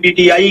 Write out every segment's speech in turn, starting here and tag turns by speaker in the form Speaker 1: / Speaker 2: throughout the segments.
Speaker 1: PTI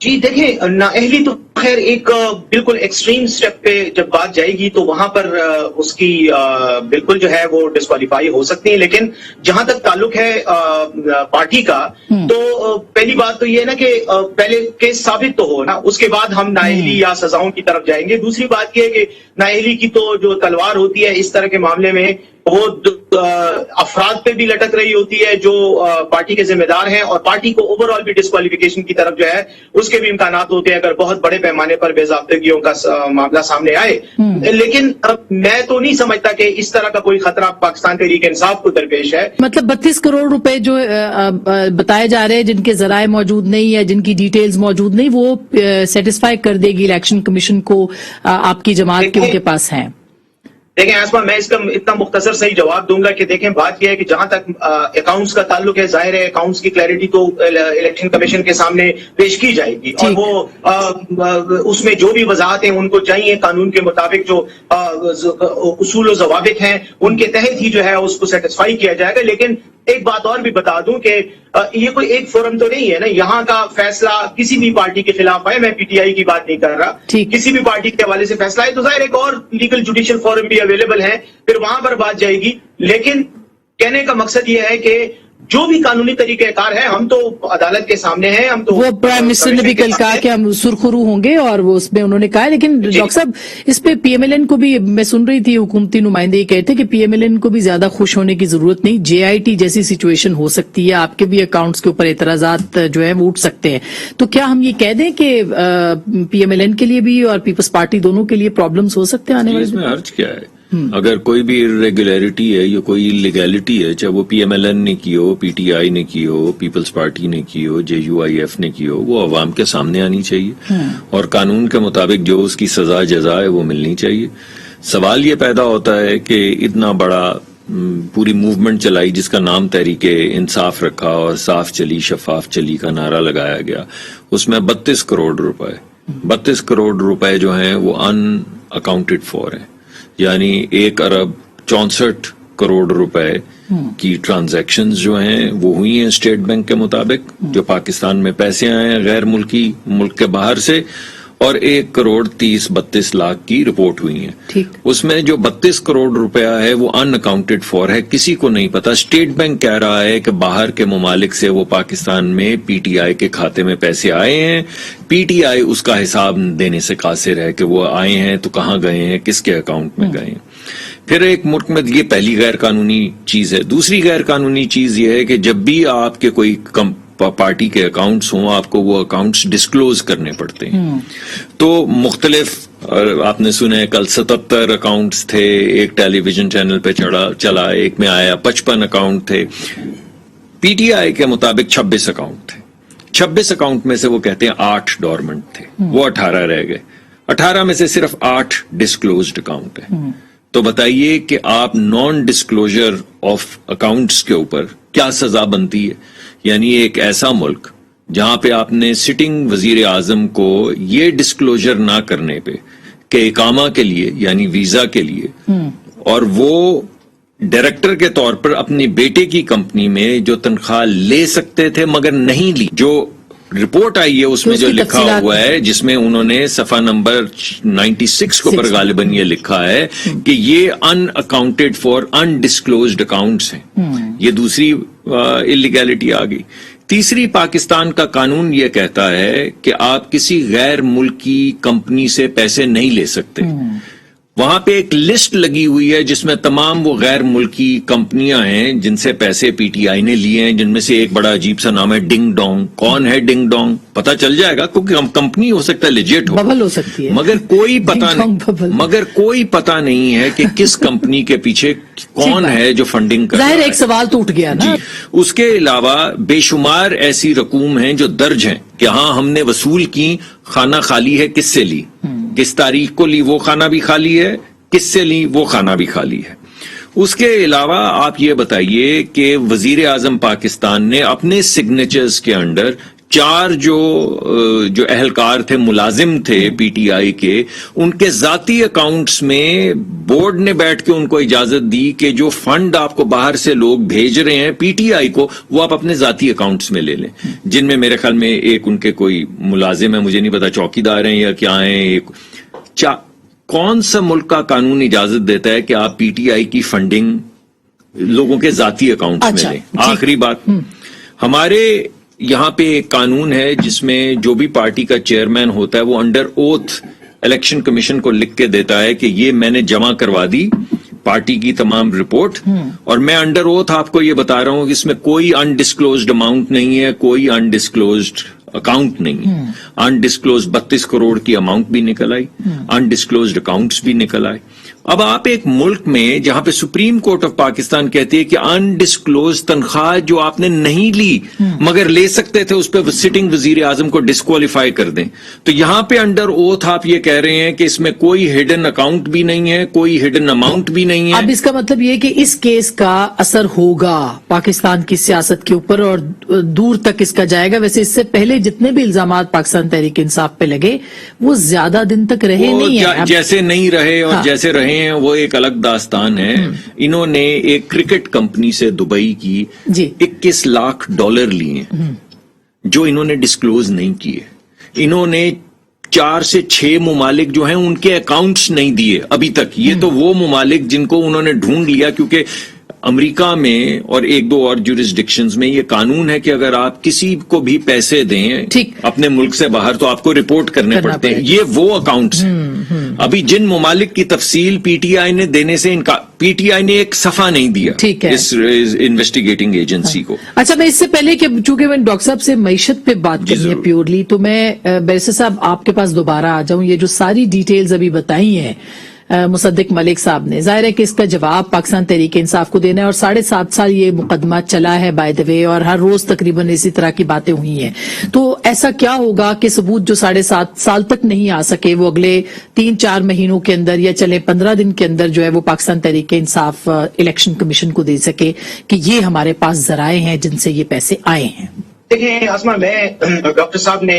Speaker 1: جی دیکھیں، نااہلی تو خیر ایک بالکل ایکسٹریم سٹیپ پہ جب بات جائے گی تو وہاں پر اس کی بالکل جو ہے وہ ڈسکوالیفائی ہو سکتی ہے، لیکن جہاں تک تعلق ہے پارٹی کا تو پہلی بات تو یہ ہے نا کہ پہلے کیس ثابت تو ہو نا، اس کے بعد ہم نااہلی یا سزاؤں کی طرف جائیں گے۔ دوسری بات یہ ہے کہ نااہلی کی تو جو تلوار ہوتی ہے اس طرح کے معاملے میں وہ افراد پہ بھی لٹک رہی ہوتی ہے جو پارٹی کے ذمہ دار ہیں، اور پارٹی کو اوور آل بھی ڈسکوالیفیکیشن کی طرف جو ہے اس کے بھی امکانات ہوتے ہیں اگر بہت بڑے پیمانے پر بے ضابطگیوں کا معاملہ سامنے آئے۔ لیکن میں تو نہیں سمجھتا کہ اس طرح کا کوئی خطرہ پاکستان تحریک انصاف کو درپیش ہے۔
Speaker 2: مطلب 32 کروڑ روپے جو بتائے جا رہے ہیں، جن کے ذرائع موجود نہیں ہے، جن کی ڈیٹیلز موجود نہیں، وہ سیٹسفائی کر دے گی الیکشن کمیشن کو، آپ کی جماعت کے ان کے پاس ہیں؟
Speaker 1: دیکھیں آسما، میں اس کا اتنا مختصر صحیح جواب دوں گا کہ دیکھیں بات یہ ہے کہ جہاں تک اکاؤنٹس کا تعلق ہے، ظاہر ہے اکاؤنٹس کی کلیئرٹی تو الیکشن کمیشن کے سامنے پیش کی جائے گی، اور وہ اس میں جو بھی وضاحت ہیں ان کو چاہیے قانون کے مطابق جو اصول و ضوابط ہیں ان کے تحت ہی جو ہے اس کو سیٹسفائی کیا جائے گا۔ لیکن ایک بات اور بھی بتا دوں کہ یہ کوئی ایک فورم تو نہیں ہے نا، یہاں کا فیصلہ کسی بھی پارٹی کے خلاف ہے، میں پی ٹی آئی کی بات نہیں کر رہا، کسی بھی پارٹی کے حوالے سے فیصلہ ہے تو ظاہر ایک اور لیگل جوڈیشل فورم بھی اویلیبل ہے، پھر وہاں پر بات جائے گی۔ لیکن کہنے کا مقصد یہ ہے کہ جو بھی قانونی طریقہ کار ہے ہم تو عدالت کے سامنے ہیں، ہم تو
Speaker 2: وہ پرائم منسٹر نے بھی کل کہا کہ ہم سرخرو ہوں گے، اور وہ اس میں انہوں نے کہا ہے۔ لیکن ڈاکٹر صاحب اس پہ پی ایم ایل این کو بھی، میں سن رہی تھی حکومتی نمائندے یہ کہتے کہ پی ایم ایل این کو بھی زیادہ خوش ہونے کی ضرورت نہیں، جے آئی ٹی جیسی سچویشن ہو سکتی ہے، آپ کے بھی اکاؤنٹس کے اوپر اعتراضات جو ہیں وہ اٹھ سکتے ہیں، تو کیا ہم یہ کہہ دیں کہ پی ایم ایل این کے لیے بھی اور پیپلز پارٹی دونوں کے لیے پرابلمس ہو سکتے ہیں آنے والے؟
Speaker 3: اس میں حرج کیا ہے؟ اگر کوئی بھی irregularity ہے یا کوئی illegality ہے، چاہے وہ پی ایم ایل این نے کی ہو، پی ٹی آئی نے کی ہو، پیپلز پارٹی نے کی ہو، جے یو آئی ایف نے کی ہو، وہ عوام کے سامنے آنی چاہیے اور قانون کے مطابق جو اس کی سزا جزا ہے وہ ملنی چاہیے۔ سوال یہ پیدا ہوتا ہے کہ اتنا بڑا پوری موومنٹ چلائی جس کا نام تحریک انصاف رکھا اور صاف چلی شفاف چلی کا نعرہ لگایا گیا، اس میں 32 کروڑ روپے جو ہیں وہ ان اکاؤنٹڈ فور ہیں، یعنی 1 ارب 64 کروڑ روپے کی ٹرانزیکشنز جو ہیں وہ ہوئی ہیں اسٹیٹ بینک کے مطابق، جو پاکستان میں پیسے آئے ہیں غیر ملکی ملک کے باہر سے، اور 1 کروڑ 32 لاکھ کی رپورٹ ہوئی ہیں۔ اس میں جو 32 کروڑ روپیہ ہے وہ ان اکاؤنٹڈ فور ہے، کسی کو نہیں پتا۔ اسٹیٹ بینک کہہ رہا ہے کہ باہر کے ممالک سے وہ پاکستان میں پی ٹی آئی کے کھاتے میں پیسے آئے ہیں، پی ٹی آئی اس کا حساب دینے سے قاصر ہے کہ وہ آئے ہیں تو کہاں گئے ہیں، کس کے اکاؤنٹ میں گئے ہیں۔ پھر ایک ملک میں یہ پہلی غیر قانونی چیز ہے۔ دوسری غیر قانونی چیز یہ ہے کہ جب بھی آپ کے کوئی پارٹی کے اکاؤنٹس ہوں، آپ کو وہ اکاؤنٹس ڈسکلوز کرنے پڑتے ہیں۔ تو مختلف، آپ نے سنا ہے کل 77 اکاؤنٹس تھے، ایک ٹیلی ویژن چینل پہ چلا، ایک میں آیا 55 اکاؤنٹ تھے۔ پی ٹی آئی کے مطابق 26 اکاؤنٹ تھے، 26 اکاؤنٹ میں سے وہ کہتے ہیں 8 ڈورمنٹ تھے، وہ 18 رہ گئے، 18 میں سے صرف 8 ڈسکلوزڈ اکاؤنٹ ہیں۔ تو بتائیے کہ آپ نان ڈسکلوجر آف اکاؤنٹس کے اوپر کیا سزا بنتی ہے؟ یعنی ایک ایسا ملک جہاں پہ آپ نے سٹنگ وزیر اعظم کو یہ ڈسکلوجر نہ کرنے پہ کہ اقامہ کے لیے یعنی ویزا کے لیے، اور وہ ڈائریکٹر کے طور پر اپنے بیٹے کی کمپنی میں جو تنخواہ لے سکتے تھے مگر نہیں لی، جو رپورٹ آئی ہے اس میں جو لکھا ہوا ہے، جس میں انہوں نے صفحہ نمبر 96 کے اوپر غالباً یہ لکھا ہے کہ یہ unaccounted for undisclosed accounts ہیں۔ یہ دوسری اللیگیلٹی آ گئی۔ تیسری، پاکستان کا قانون یہ کہتا ہے کہ آپ کسی غیر ملکی کمپنی سے پیسے نہیں لے سکتے۔ وہاں پہ ایک لسٹ لگی ہوئی ہے جس میں تمام وہ غیر ملکی کمپنیاں ہیں جن سے پیسے پی ٹی آئی نے لیے ہیں، جن میں سے ایک بڑا عجیب سا نام ہے ڈنگ ڈونگ۔ کون ہے ڈنگ ڈونگ؟ پتہ چل جائے گا، کیونکہ کمپنی ہو سکتا ہے لیجٹ ہو،
Speaker 2: ببل ہو سکتی ہے،
Speaker 3: مگر کوئی پتہ نہیں ہے کہ کس کمپنی کے پیچھے کون ہے جو فنڈنگ کر رہا ہے۔
Speaker 2: ظاہر ایک سوال تو اٹھ گیا نا۔
Speaker 3: اس کے علاوہ بے شمار ایسی رقوم ہیں جو درج ہیں کہ ہاں ہم نے وصول کی، خانہ خالی ہے، کس سے لی، کس تاریخ کو لی، وہ خانہ بھی خالی ہے، کس سے لی، وہ خانہ بھی خالی ہے۔ اس کے علاوہ آپ یہ بتائیے کہ وزیر اعظم پاکستان نے اپنے سگنیچرز کے انڈر 4 جو اہلکار تھے، ملازم تھے پی ٹی آئی کے، ان کے ذاتی اکاؤنٹس میں بورڈ نے بیٹھ کے ان کو اجازت دی کہ جو فنڈ آپ کو باہر سے لوگ بھیج رہے ہیں پی ٹی آئی کو، وہ آپ اپنے ذاتی اکاؤنٹس میں لے لیں، جن میں میرے خیال میں ایک ان کے کوئی ملازم ہے، مجھے نہیں پتا چوکیدار ہیں یا کیا ہیں. کون سا ملک کا قانون اجازت دیتا ہے کہ آپ پی ٹی آئی کی فنڈنگ لوگوں کے ذاتی اکاؤنٹس میں لیں؟ آخری بات، ہمارے یہاں پہ ایک قانون ہے جس میں جو بھی پارٹی کا چیئرمین ہوتا ہے وہ انڈر اوتھ الیکشن کمیشن کو لکھ کے دیتا ہے کہ یہ میں نے جمع کروا دی پارٹی کی تمام رپورٹ، اور میں انڈر اوتھ آپ کو یہ بتا رہا ہوں کہ اس میں کوئی انڈسکلوزڈ اماؤنٹ نہیں ہے، کوئی انڈسکلوزڈ اکاؤنٹ نہیں ہے. انڈسکلوزڈ 32 کروڑ کی اماؤنٹ بھی نکل آئی، انڈسکلوزڈ اکاؤنٹس بھی نکل آئے. اب آپ ایک ملک میں جہاں پہ سپریم کورٹ آف پاکستان کہتی ہے کہ انڈسکلوز تنخواہ جو آپ نے نہیں لی مگر لے سکتے تھے، اس پہ سٹنگ وزیر اعظم کو ڈسکوالیفائی کر دیں، تو یہاں پہ انڈر اوتھ آپ یہ کہہ رہے ہیں کہ اس میں کوئی ہڈن اکاؤنٹ بھی نہیں ہے، کوئی ہڈن اماؤنٹ بھی نہیں ہے.
Speaker 2: اب اس کا مطلب یہ کہ اس کیس کا اثر ہوگا پاکستان کی سیاست کے اوپر اور دور تک اس کا جائے گا. ویسے اس سے پہلے جتنے بھی الزامات پاکستان تحریک انصاف پہ لگے وہ زیادہ دن تک رہے نہیں ہیں،
Speaker 3: جیسے نہیں رہے اور جیسے رہے ہیں وہ ایک الگ داستان ہے. انہوں نے ایک کرکٹ کمپنی سے دبئی کی 21 لاکھ ڈالر لیے جو انہوں نے ڈسکلوز نہیں کیے. انہوں نے 4 سے 6 ممالک جو ہیں ان کے اکاؤنٹس نہیں دیے ابھی تک. یہ تو وہ ممالک جن کو انہوں نے ڈھونڈ لیا، کیونکہ امریکہ میں اور 1-2 اور جورسڈکشنز میں یہ قانون ہے کہ اگر آپ کسی کو بھی پیسے دیں اپنے ملک سے باہر تو آپ کو رپورٹ کرنے پڑتے ہیں. یہ وہ اکاؤنٹس ہیں. ابھی جن ممالک کی تفصیل پی ٹی آئی نے دینے سے پی ٹی آئی نے ایک صفحہ نہیں دیا اس انویسٹیگیٹنگ ایجنسی کو.
Speaker 2: اچھا، میں اس سے پہلے کہ چونکہ میں ڈاکٹر صاحب سے معیشت پہ بات کرنی ہے پیورلی، تو میں بیرسٹر صاحب آپ کے پاس دوبارہ آ جاؤں. یہ جو ساری ڈیٹیلز ابھی بتائی ہیں مصدق ملک صاحب نے، ظاہر ہے کہ اس کا جواب پاکستان تحریک انصاف کو دینا ہے، اور 7.5 سال یہ مقدمہ چلا ہے بائی دا وے، اور ہر روز تقریباً اسی طرح کی باتیں ہوئی ہیں. تو ایسا کیا ہوگا کہ ثبوت جو 7.5 سال تک نہیں آ سکے وہ اگلے 3-4 مہینوں کے اندر یا چلے 15 دن کے اندر جو ہے وہ پاکستان تحریک انصاف الیکشن کمیشن کو دے سکے کہ یہ ہمارے پاس ذرائع ہیں جن سے یہ پیسے آئے ہیں؟
Speaker 1: دیکھیں آسما، میں ڈاکٹر صاحب نے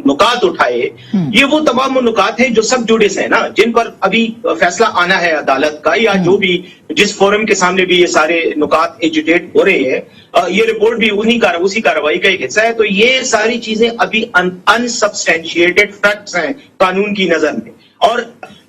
Speaker 1: نکات اٹھائے، یہ وہ تمام نکات ہیں جو سب جوڈس ہیں نا، جن پر ابھی فیصلہ آنا ہے عدالت کا، یا جو بھی جس فورم کے سامنے بھی یہ سارے نکات ایجوٹیٹ ہو رہے ہیں. یہ رپورٹ بھی اسی کارروائی کا ایک حصہ ہے. تو یہ ساری چیزیں ابھی انسبسٹینشیٹڈ فیکٹس ہیں قانون کی نظر میں. اور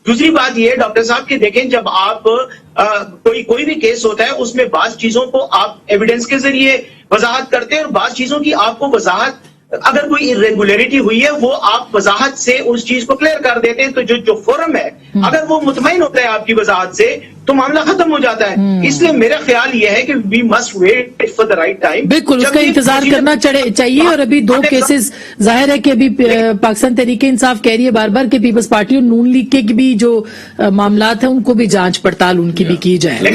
Speaker 1: دوسری بات یہ ڈاکٹر صاحب کہ دیکھیں، جب آپ کوئی بھی کیس ہوتا ہے اس میں بعض چیزوں کو آپ ایویڈنس کے ذریعے وضاحت کرتے ہیں، اور بعض چیزوں کی آپ کو وضاحت، اگر کوئی irregularity ہوئی ہے وہ آپ وضاحت سے اس چیز کو کلیئر کر دیتے ہیں. تو جو فورم ہے اگر وہ مطمئن ہوتا ہے آپ کی وضاحت سے تو معاملہ ختم ہو جاتا ہے. اس لیے میرا خیال یہ ہے کہ we must wait for the right time.
Speaker 2: بالکل، اس کا انتظار کرنا چاہیے. اور ابھی 2 کیسز ظاہر ہے کہ ابھی پاکستان تحریک انصاف کہہ رہی ہے بار بار کہ پیپلز پارٹی اور نون لیگ کے بھی جو معاملات ہیں ان کو بھی جانچ پڑتال ان کی بھی کی جائے.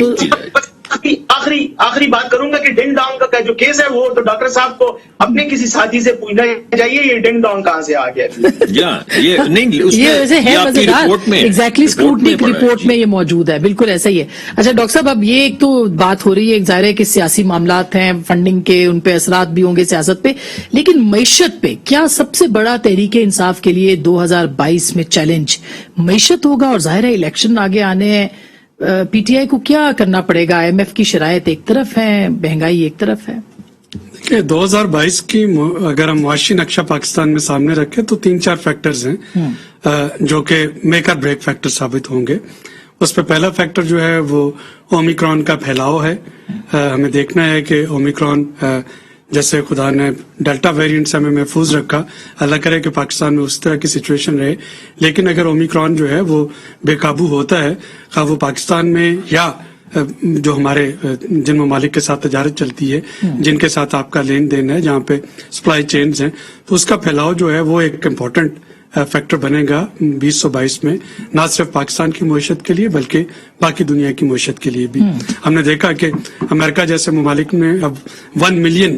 Speaker 1: آخری بات کروں گا کہ ڈنگ ڈانگ کا جو کیس ہے وہ تو ڈاکٹر صاحب کو اپنے کسی ساتھی سے پوچھنا چاہیے یہ ڈنگ ڈانگ کہاں سے آ گیا.
Speaker 2: یہ ویسے ہے مزیدار، ایگزیکٹلی اسکروٹنی کی رپورٹ میں یہ موجود ہے. بالکل ایسا ہی ہے. اچھا ڈاکٹر صاحب، اب یہ ایک تو بات ہو رہی ہے، ظاہر ہے کہ سیاسی معاملات ہیں، فنڈنگ کے ان پہ اثرات بھی ہوں گے سیاست پہ، لیکن معیشت پہ کیا سب سے بڑا تحریک انصاف کے لیے 2022 میں چیلنج معیشت ہوگا؟ اور ظاہر ہے الیکشن آگے آنے ہیں، پی ٹی آئی کو کیا کرنا پڑے گا؟ آئی ایم ایف کی شرائط ایک طرف ہے، مہنگائی ایک طرف ہے.
Speaker 4: 2022 کی اگر ہم معاشی نقشہ پاکستان میں سامنے رکھیں تو 3-4 فیکٹرز ہیں جو کہ میک اور بریک فیکٹر ثابت ہوں گے. اس پہ پہلا فیکٹر جو ہے وہ اومیکرون کا پھیلاؤ ہے. ہمیں دیکھنا ہے کہ اومیکرون جیسے خدا نے ڈیلٹا ویریئنٹ سے ہمیں محفوظ رکھا، اللہ کرے کہ پاکستان میں اس طرح کی سچویشن رہے، لیکن اگر اومیکرون جو ہے وہ بے قابو ہوتا ہے، خواہ وہ پاکستان میں یا جو ہمارے جن ممالک کے ساتھ تجارت چلتی ہے، جن کے ساتھ آپ کا لین دین ہے، جہاں پہ سپلائی چینز ہیں، تو اس کا پھیلاؤ جو ہے وہ ایک امپورٹنٹ فیکٹر بنے گا 2022 میں، نہ صرف پاکستان کی معیشت کے لیے بلکہ باقی دنیا کی معیشت کے لیے بھی. ہم نے دیکھا کہ امریکہ جیسے ممالک میں اب 1 ملین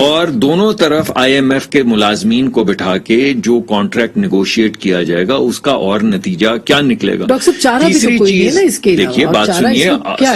Speaker 3: اور دونوں طرف IMF کے ملازمین کو بٹھا کے جو کانٹریکٹ نیگوشیٹ کیا جائے گا اس کا اور نتیجہ کیا نکلے گا. تیسری چیز دیکھیے بات سنیے,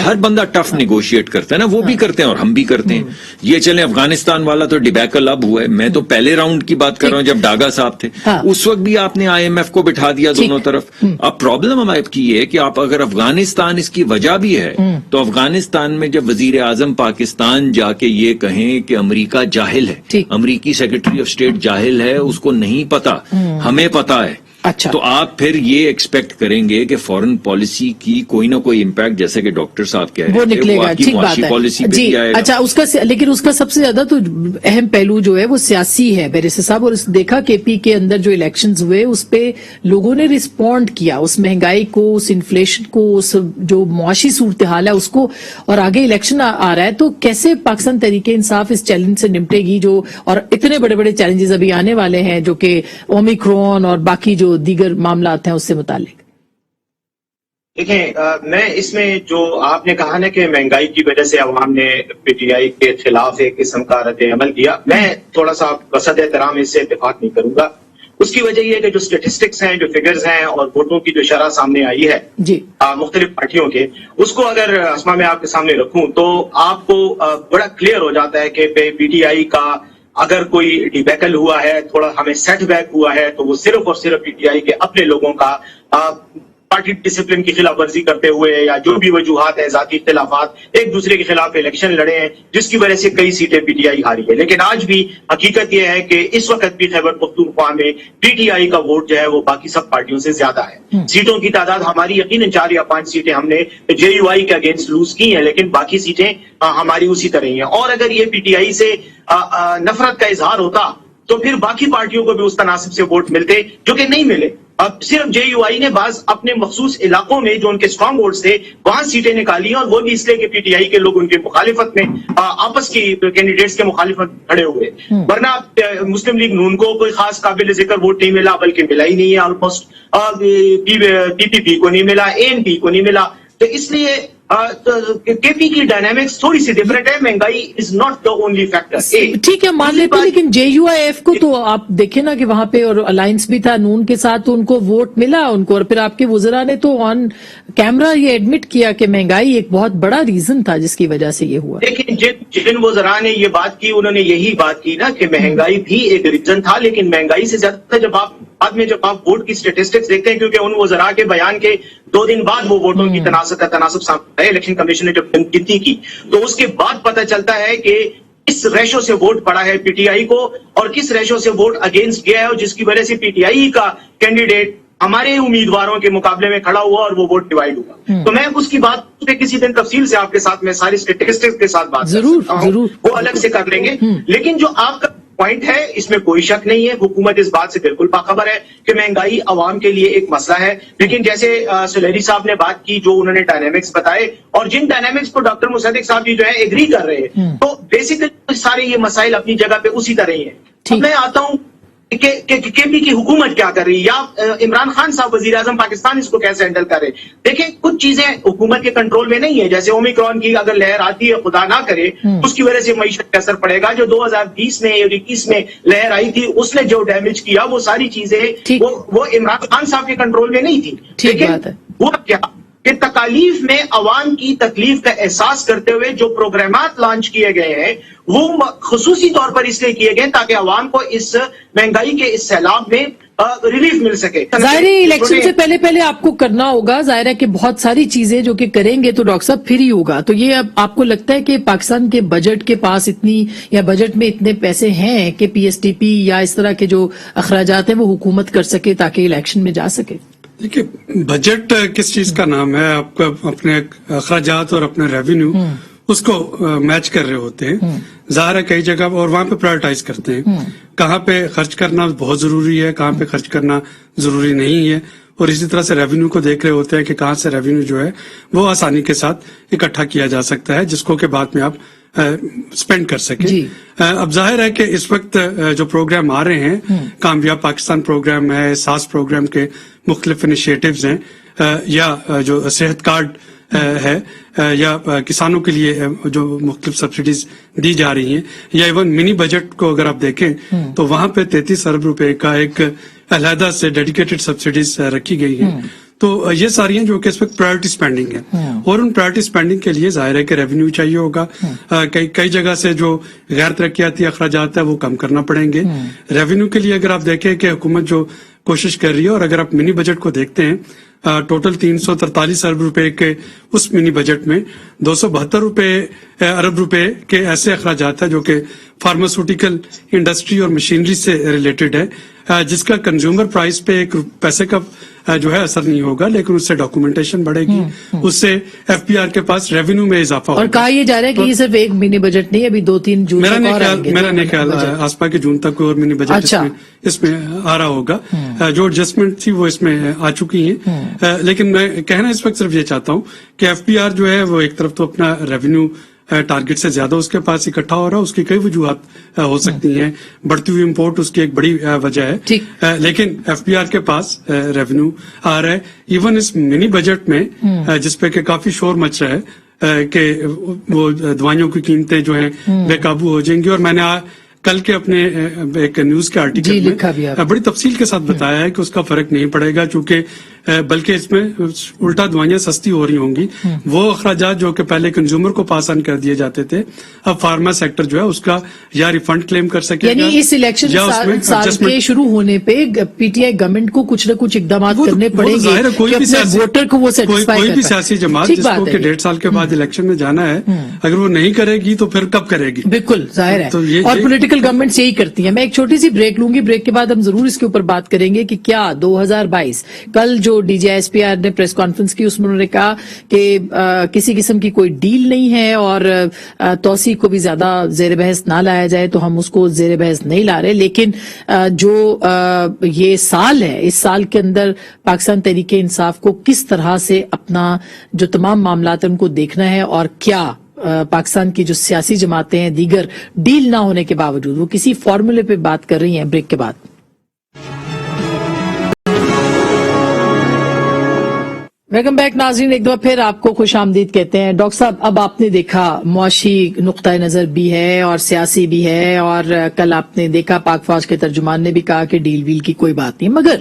Speaker 3: ہر بندہ ٹف نیگوشیٹ کرتا ہے نا, وہ بھی کرتے ہیں اور ہم بھی کرتے ہیں. یہ چلیں افغانستان والا تو ڈیبیکل اب ہوا ہے, میں تو پہلے راؤنڈ کی بات کر رہا ہوں جب ڈاگا صاحب تھے اس وقت بھی آپ نے IMF کو بٹھا دیا دونوں طرف. اب پرابلم ہمارے کی یہ ہے کہ آپ اگر افغانستان اس کی وجہ بھی ہے تو افغانستان میں جب وزیر اعظم پاکستان جا کے یہ کہیں کہ امریکہ جاہل ہے, امریکی سیکرٹری آف اسٹیٹ جاہل ہے, اس کو نہیں پتا, ہمیں پتا ہے, تو آپ پھر یہ ایکسپیکٹ کریں گے کہ فورن پالیسی کی کوئی نہ کوئی امپیکٹ جیسے کہ ڈاکٹر صاحب کہہ رہے ہیں وہ نکلے گا. ٹھیک بات ہے جی.
Speaker 2: اچھا لیکن اس کا سب سے زیادہ تو اہم پہلو جو ہے وہ سیاسی ہے بیریسٹر صاحب, اور دیکھا کے پی کے اندر جو الیکشنز ہوئے اس پہ لوگوں نے رسپونڈ کیا, اس مہنگائی کو, اس انفلیشن کو, اس جو معاشی صورتحال ہے اس کو, اور آگے الیکشن آ رہا ہے تو کیسے پاکستان تحریک انصاف اس چیلنج سے نمٹے گی جو, اور اتنے بڑے بڑے چیلنجز ابھی آنے والے ہیں جو کہ اومیکرون اور باقی جو دیگر معاملات ہیں اس سے متعلق.
Speaker 1: دیکھیں میں اس میں جو آپ نے کہا نا کہ مہنگائی کی وجہ سے عوام نے PTI کے خلاف ایک قسم کا رد عمل کیا, میں تھوڑا سا بصد احترام اس سے اتفاق نہیں کروں گا. اس کی وجہ یہ ہے کہ جو اسٹیٹسٹکس ہیں, جو فگرز ہیں اور ووٹوں کی جو شرح سامنے آئی ہے مختلف پارٹیوں کے, اس کو اگر اسما میں آپ کے سامنے رکھوں تو آپ کو بڑا کلیئر ہو جاتا ہے کہ PTI کا اگر کوئی ڈیبیکل ہوا ہے, تھوڑا ہمیں سیٹ بیک ہوا ہے, تو وہ صرف اور صرف PTI کے اپنے لوگوں کا پارٹی ڈسپلن کی خلاف ورزی کرتے ہوئے یا جو بھی وجوہات ہیں, ذاتی اختلافات, ایک دوسرے کے خلاف الیکشن لڑے ہیں جس کی وجہ سے کئی سیٹیں PTI ہاری ہے. لیکن آج بھی حقیقت یہ ہے کہ اس وقت بھی خیبر پختونخوا میں PTI کا ووٹ جو ہے وہ باقی سب پارٹیوں سے زیادہ ہے. سیٹوں کی تعداد ہماری یقیناً 4 یا 5 سیٹیں ہم نے JUI کے اگینسٹ لوز کی ہیں, لیکن باقی سیٹیں ہماری اسی طرح ہی ہیں. اور اگر یہ PTI سے نفرت کا اظہار ہوتا تو پھر باقی پارٹیوں کو بھی اس تناسب سے ووٹ ملتے جو کہ نہیں ملے. اب صرف JUI نے بعض اپنے مخصوص علاقوں میں جو ان کے اسٹرانگ ووٹس تھے وہاں سیٹیں نکالی, اور وہ بھی اس لیے کہ PTI کے لوگ ان کے مخالفت میں آپس کی کینڈیڈیٹس کے مخالفت کھڑے ہوئے. ورنہ مسلم لیگ نون کو کوئی خاص قابل ذکر ووٹ نہیں ملا, بلکہ ملا ہی نہیں ہے آلموسٹ. PPP کو نہیں ملا, ANP کو نہیں ملا. تو اس لیے KP کی ڈائنامکس تھوڑی سی ڈفرنٹ ہے. مہنگائی is not the only factor.
Speaker 2: ٹھیک ہے مان لیتے ہیں, لیکن JUIF کو تو آپ دیکھیں نا کہ وہاں پہ اور الائنس بھی تھا نون کے ساتھ, تو ان کو ووٹ ملا ان کو, اور پھر آپ کے وزراء نے تو آن کیمرہ یہ ایڈمٹ کیا کہ مہنگائی ایک بہت بڑا ریزن تھا جس کی وجہ سے یہ ہوا.
Speaker 1: لیکن جن وزراء نے یہ بات کی انہوں نے یہی بات کی نا کہ مہنگائی بھی ایک ریزن تھا, لیکن مہنگائی سے زیادہ جب آپ ووٹ کی اسٹیٹسٹکس دیکھتے ہیں, کیونکہ ان وزراء کے بیان کے 2 دن بعد وہ ووٹوں کی تناسب سامنے آئے, الیکشن کمیشن نے جب گنتی کی تو اس کے بعد پتہ چلتا ہے کہ کس ریشو سے ووٹ پڑا ہے PTI کو اور کس ریشو سے ووٹ اگینسٹ گیا ہے, اور جس کی وجہ سے PTI کا کینڈیڈیٹ ہمارے امیدواروں کے مقابلے میں کھڑا ہوا اور وہ ووٹ ڈیوائیڈ ہوا. تو میں اس کی بات کسی دن تفصیل سے آپ کے ساتھ میں ساری اسٹیٹسٹکس کے ساتھ بات ضرور وہ الگ سے کر لیں گے. لیکن جو آپ کا پوائنٹ ہے اس میں کوئی شک نہیں ہے, حکومت اس بات سے بالکل باخبر ہے کہ مہنگائی عوام کے لیے ایک مسئلہ ہے. لیکن جیسے سلیری صاحب نے بات کی, جو انہوں نے ڈائنامکس بتائے, اور جن ڈائنامکس کو ڈاکٹر مصدق صاحب بھی جو ہے ایگری کر رہے ہیں, تو بیسیکلی سارے یہ مسائل اپنی جگہ پہ اسی طرح ہی ہیں. میں آتا ہوں کہ KP کی حکومت کیا کر رہی ہے, یا عمران خان صاحب وزیر اعظم پاکستان اس کو کیسے ہینڈل کر رہے ہیں. دیکھیں کچھ چیزیں حکومت کے کنٹرول میں نہیں ہے, جیسے اومیکرون کی اگر لہر آتی ہے خدا نہ کرے اس کی وجہ سے معیشت پہ اثر پڑے گا. جو 2020 میں اور 21 میں لہر آئی تھی اس نے جو ڈیمیج کیا وہ ساری چیزیں وہ عمران خان صاحب کے کنٹرول میں نہیں تھی. لیکن وہ کیا کہ تکالیف میں عوام کی تکلیف کا احساس کرتے ہوئے جو پروگرامات لانچ کیے گئے ہیں وہ خصوصی طور پر اس لیے کیے گئے تاکہ عوام کو اس مہنگائی کے اس سیلاب میں ریلیف مل سکے.
Speaker 2: ظاہر ہے الیکشن سے پہلے آپ کو کرنا ہوگا, ظاہر ہے کہ بہت ساری چیزیں جو کہ کریں گے تو ڈاکٹر صاحب پھر ہی ہوگا. تو یہ اب آپ کو لگتا ہے کہ پاکستان کے بجٹ کے پاس اتنی یا بجٹ میں اتنے پیسے ہیں کہ PSTP یا اس طرح کے جو اخراجات ہیں وہ حکومت کر سکے تاکہ الیکشن میں جا سکے؟
Speaker 4: دیکھیے بجٹ کس چیز کا نام ہے, آپ کا اپنے اخراجات اور اپنے ریونیو اس کو میچ کر رہے ہوتے ہیں. ظاہر ہے کئی جگہ اور وہاں پہ پرائرٹائز کرتے ہیں کہاں پہ خرچ کرنا بہت ضروری ہے, کہاں پہ خرچ کرنا ضروری نہیں ہے, اور اسی طرح سے ریونیو کو دیکھ رہے ہوتے ہیں کہ کہاں سے ریونیو جو ہے وہ آسانی کے ساتھ اکٹھا کیا جا سکتا ہے جس کو کہ بعد میں آپ اسپینڈ کر سکیں. اب ظاہر ہے کہ اس وقت جو پروگرام آ رہے ہیں, کامیاب پاکستان پروگرام ہے, ساس پروگرام کے مختلف انیشیٹوز ہیں, یا جو صحت کارڈ ہے یا کسانوں کے لیے جو مختلف سبسڈیز دی جا رہی ہیں یا ایون منی بجٹ کو اگر آپ دیکھیں تو وہاں پہ 33 ارب روپے کا ایک علیحدہ سے ڈیڈیکیٹڈ سبسڈیز رکھی گئی ہیں. تو یہ ساری ہیں جو کہ اس وقت پرائرٹی اسپینڈنگ ہے اور ان پرائرٹی اسپینڈنگ کے لیے ظاہر ہے کہ ریونیو چاہیے ہوگا. کئی جگہ سے جو غیر ترقیاتی اخراجات ہیں وہ کم کرنا پڑیں گے. ریونیو کے لیے اگر آپ دیکھیں کہ حکومت جو کوشش کر رہی ہے اور اگر آپ منی بجٹ کو دیکھتے ہیں ٹوٹل 343 ارب روپے کے اس منی بجٹ میں 272 ارب روپے کے ایسے اخراجات ہیں جو کہ فارماسیوٹیکل انڈسٹری اور مشینری سے ریلیٹڈ ہے جس کا کنزیومر پرائز پہ ایک پیسے کا جو ہے اثر نہیں ہوگا لیکن اس سے ڈاکومنٹیشن بڑھے گی, اس سے ایف پی آر کے پاس ریونیو میں اضافہ ہوگا.
Speaker 2: اور کہا یہ جا رہا ہے کہ یہ صرف ایک منی بجٹ نہیں, ابھی 2-3 جون
Speaker 4: میرا نہیں خیال آسپا کے جون تک اور منی بجٹ اس میں آ رہا ہوگا. جو ایڈجسٹمنٹ تھی وہ اس میں آ چکی ہیں لیکن میں کہنا اس وقت صرف یہ چاہتا ہوں کہ ایف پی آر جو ہے وہ ایک طرف تو اپنا ریونیو ٹارگٹ سے زیادہ اس کے پاس اکٹھا ہو رہا ہے, اس کی کئی وجوہات ہو سکتی ہیں, بڑھتی ہوئی امپورٹ اس کی ایک بڑی وجہ ہے لیکن ایف پی آر کے پاس ریونیو آ رہا ہے. ایون اس منی بجٹ میں جس پہ کہ کافی شور مچ رہا ہے کہ وہ دوائیوں کی قیمتیں جو ہیں بے قابو ہو جائیں گی اور میں نے کل کے اپنے ایک نیوز کے آرٹیکل میں بڑی تفصیل کے ساتھ بتایا ہے کہ اس کا فرق نہیں پڑے گا چونکہ بلکہ اس میں الٹا دوائیاں سستی ہو رہی ہوں گی. وہ اخراجات جو کہ پہلے کنزیومر کو پاس آن کر دیے جاتے تھے اب فارما سیکٹر جو ہے اس کا یا ریفنڈ کلیم کر سکے گا.
Speaker 2: یعنی اس الیکشن سال کے شروع ہونے پہ پی ٹی آئی گورنمنٹ کو کچھ نہ کچھ اقدامات کرنے پڑیں گے
Speaker 4: کوئی بھی سیاسی جماعت جس کو کہ 1.5 سال کے بعد الیکشن میں جانا ہے اگر وہ نہیں کرے گی تو پھر کب کرے گی.
Speaker 2: بالکل ظاہر ہے اور پولیٹیکل گورنمنٹ یہی کرتی ہیں. میں ایک چھوٹی سی بریک لوں گی, بریک کے بعد ہم ضرور اس کے اوپر بات کریں گے کہ کیا 2022 کل جو D G S P R نے پریس کانفرنس کی اس میں انہوں نے کہا کہ کسی قسم کی کوئی ڈیل نہیں ہے اور توسیع کو بھی زیادہ زیر بحث نہ لایا جائے تو ہم اس کو زیر بحث نہیں لا رہے, لیکن جو یہ سال ہے اس سال کے اندر پاکستان تحریک انصاف کو کس طرح سے اپنا جو تمام معاملات ہیں ان کو دیکھنا ہے اور کیا پاکستان کی جو سیاسی جماعتیں ہیں دیگر ڈیل نہ ہونے کے باوجود وہ کسی فارمولے پہ بات کر رہی ہیں. بریک کے بعد ویلکم بیک ناظرین, ایک دفعہ پھر آپ کو خوش آمدید کہتے ہیں. ڈاکٹر صاحب اب آپ نے دیکھا معاشی نقطۂ نظر بھی ہے اور سیاسی بھی ہے اور کل آپ نے دیکھا پاک فوج کے ترجمان نے بھی کہا کہ ڈیل ویل کی کوئی بات نہیں, مگر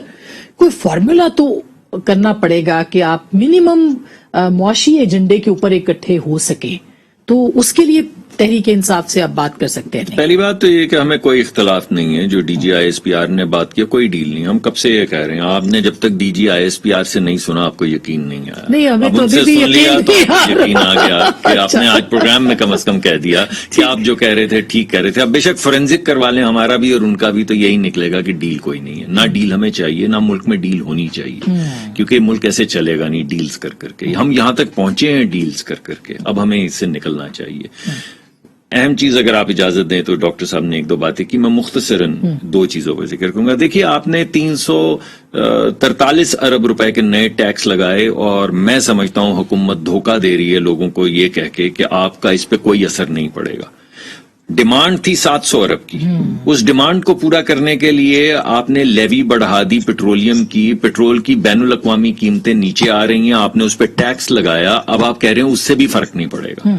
Speaker 2: کوئی فارمولا تو کرنا پڑے گا کہ آپ منیمم معاشی ایجنڈے کے اوپر اکٹھے ہو سکیں, تو اس کے لیے تحریک انصاف سے آپ بات کر سکتے ہیں.
Speaker 3: پہلی بات تو یہ کہ ہمیں کوئی اختلاف نہیں ہے, جو D G I S P R نے بات کیا کوئی ڈیل نہیں. ہم کب سے یہ کہہ رہے ہیں, آپ نے جب تک D G I S P R سے نہیں سنا آپ کو یقین نہیں آیا.
Speaker 2: نہیں ہمیں تو
Speaker 3: یقین آ گیا کہ آپ نے آج پروگرام میں کم از کم کہہ دیا کہ آپ جو کہہ رہے تھے ٹھیک کہہ رہے تھے. اب بے شک فورینزک کروا لیں ہمارا بھی اور ان کا بھی, تو یہی نکلے گا کہ ڈیل کوئی نہیں ہے. نہ ڈیل ہمیں چاہیے نہ ملک میں ڈیل ہونی چاہیے, کیونکہ ملک ایسے چلے گا نہیں ڈیلز کر کے. ہم یہاں تک پہنچے ہیں ڈیلز کر کے, اب ہمیں اس سے نکلنا چاہیے. اہم چیز اگر آپ اجازت دیں تو ڈاکٹر صاحب نے 1-2 باتیں کی, میں مختصراً 2 چیزوں پر ذکر کروں گا. دیکھیے آپ نے 343 ارب روپے کے نئے ٹیکس لگائے اور میں سمجھتا ہوں حکومت دھوکہ دے رہی ہے لوگوں کو یہ کہہ کے کہ آپ کا اس پہ کوئی اثر نہیں پڑے گا. ڈیمانڈ تھی 700 ارب کی, اس ڈیمانڈ کو پورا کرنے کے لیے آپ نے لیوی بڑھا دی پیٹرولیم کی, پیٹرول کی بین الاقوامی قیمتیں نیچے آ رہی ہیں, آپ نے اس پہ ٹیکس لگایا, اب آپ کہہ رہے ہیں اس سے بھی فرق نہیں پڑے گا.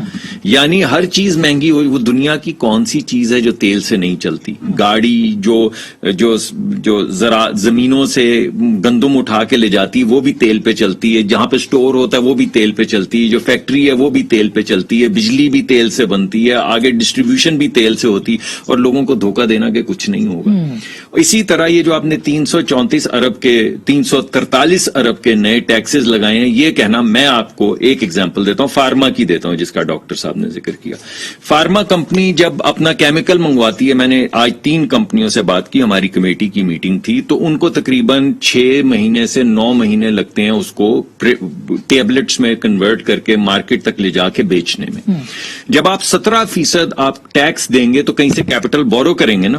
Speaker 3: یعنی ہر چیز مہنگی ہوئی. وہ دنیا کی کون سی چیز ہے جو تیل سے نہیں چلتی؟ گاڑی جو زمینوں سے گندم اٹھا کے لے جاتی وہ بھی تیل پہ چلتی ہے, جہاں پہ سٹور ہوتا ہے وہ بھی تیل پہ چلتی ہے, جو فیکٹری ہے وہ بھی تیل پہ چلتی ہے, بجلی بھی تیل سے بنتی ہے, آگے ڈسٹریبیوشن بھی تیل سے ہوتی, اور لوگوں کو دھوکہ دینا کہ کچھ نہیں ہوگا. اسی طرح یہ جو آپ نے 343 ارب کے نئے ٹیکسز لگائے ہیں, یہ کہنا, میں آپ کو ایک ایگزامپل دیتا ہوں, فارما کی دیتا ہوں جس کا ڈاکٹر صاحب نے ذکر کیا. فارما کمپنی جب اپنا کیمیکل منگواتی ہے, میں نے آج 3 کمپنیوں سے بات کی, ہماری کمیٹی کی میٹنگ تھی, تو ان کو تقریباً 6 مہینے سے 9 مہینے لگتے ہیں اس کو ٹیبلٹس میں کنورٹ کر کے مارکیٹ تک لے جا کے بیچنے میں. جب آپ 17% آپ ٹیکس دیں گے تو کہیں سے کیپٹل بورو کریں گے نا,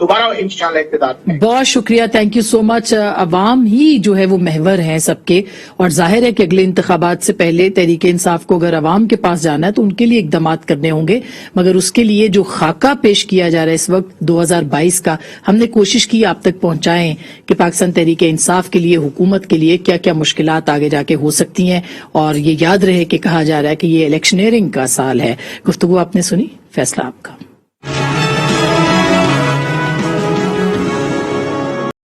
Speaker 1: دوبارہ انشاءاللہ اقتدار میں.
Speaker 2: بہت شکریہ، تھینک یو سو مچ. عوام ہی جو ہے وہ محور ہیں سب کے، اور ظاہر ہے کہ اگلے انتخابات سے پہلے تحریک انصاف کو اگر عوام کے پاس جانا ہے تو ان کے لیے اقدامات کرنے ہوں گے، مگر اس کے لیے جو خاکہ پیش کیا جا رہا ہے اس وقت 2022 کا، ہم نے کوشش کی آپ تک پہنچائیں کہ پاکستان تحریک انصاف کے لیے، حکومت کے لیے کیا کیا مشکلات آگے جا کے ہو سکتی ہیں. اور یہ یاد رہے کہ کہا جا رہا ہے کہ یہ الیکشنئرنگ کا سال ہے. گفتگو آپ نے سنی، فیصلہ آپ کا.